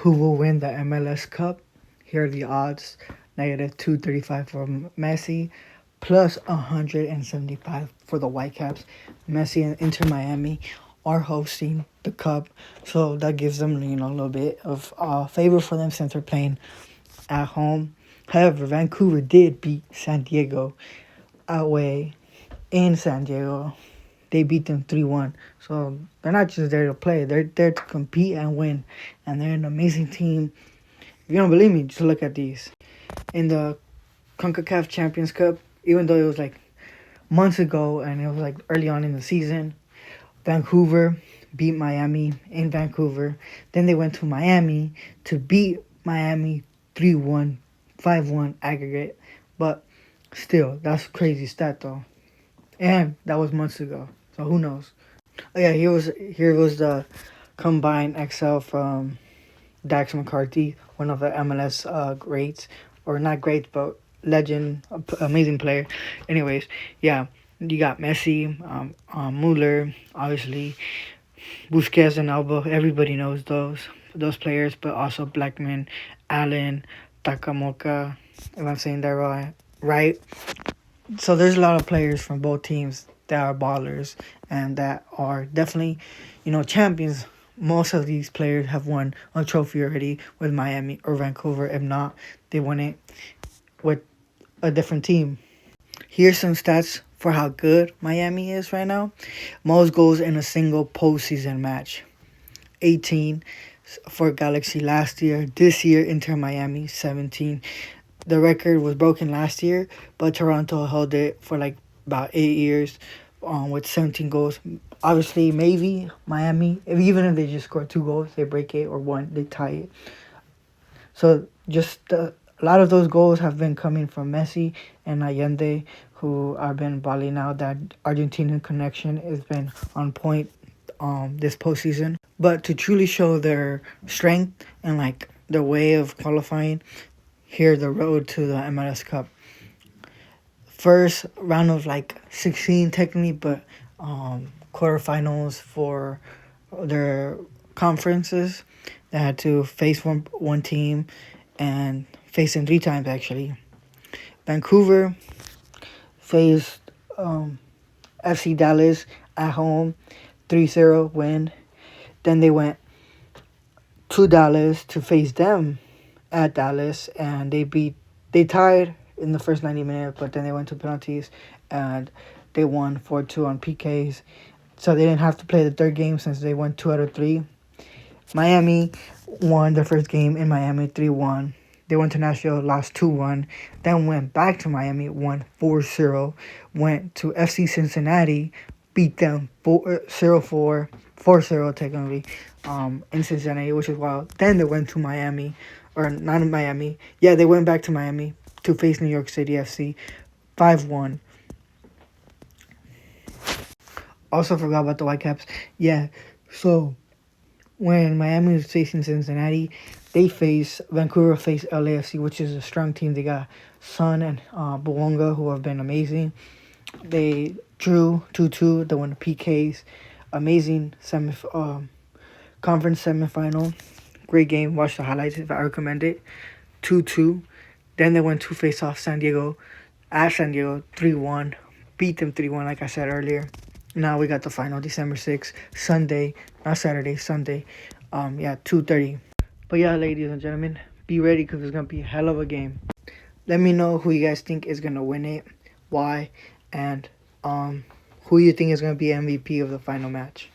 who will win the MLS Cup. Here are the odds: -235 for Messi, plus 175 for the Whitecaps. Messi and Inter Miami are hosting the cup, so that gives them a little bit of favor for them since they're playing at home. However, Vancouver did beat San Diego away in San Diego. They beat them 3-1. So they're not just there to play, they're there to compete and win. And they're an amazing team. If you don't believe me, just look at these. In the CONCACAF Champions Cup, even though it was like months ago and it was like early on in the season, Vancouver beat Miami in Vancouver. Then they went to Miami to beat Miami 3-1, 5-1 aggregate. But still, that's crazy stat though. And that was months ago. So who knows? Oh yeah, here was the combined XL from Dax McCarthy, one of the MLS greats, or not greats, but legend, amazing player. Anyways, yeah, you got Messi, Mueller, obviously, Busquets and Alba. Everybody knows those players, but also Blackman, Allen, Takamoka. If I'm saying that right. So there's a lot of players from both teams that are ballers and that are definitely, champions. Most of these players have won a trophy already with Miami or Vancouver. If not, they won it with a different team. Here's some stats for how good Miami is right now. Most goals in a single postseason match: 18 for Galaxy last year. This year, Inter Miami, 17. The record was broken last year, but Toronto held it for like about 8 years with 17 goals. Obviously, maybe Miami, even if they just score 2 goals, they break it, or 1, they tie it. So just a lot of those goals have been coming from Messi and Allende, who have been balling out. That Argentinian connection has been on point this postseason. But to truly show their strength and like their way of qualifying, here the road to the MLS Cup. First round of like 16 technically, but quarterfinals for their conferences. They had to face one team and face them 3 times actually. Vancouver faced FC Dallas at home, 3-0 win. Then they went to Dallas to face them at Dallas, and they tied in the first 90 minutes, but then they went to penalties and they won 4-2 on PKs. So they didn't have to play the third game since they won 2 out of 3. Miami won their first game in Miami 3-1. They went to Nashville, lost 2-1. Then went back to Miami, won 4-0. Went to FC Cincinnati, beat them 4-0 technically in Cincinnati, which is wild. Then they went to Miami, or not in Miami. Yeah, they went back to Miami to face New York City FC, 5-1. Also forgot about the Whitecaps. Yeah, so when Miami was facing Cincinnati, Vancouver faced LAFC, which is a strong team. They got Son and Buonga, who have been amazing. They drew 2-2. They won the PKs. Amazing conference semifinal. Great game. Watch the highlights if I recommend it. 2-2. Then they went to face off San Diego at San Diego, 3-1. Beat them 3-1, like I said earlier. Now we got the final, December 6th, Sunday, not Saturday, Sunday. 2:30. But yeah, ladies and gentlemen, be ready because it's going to be a hell of a game. Let me know who you guys think is going to win it, why, and who you think is going to be MVP of the final match.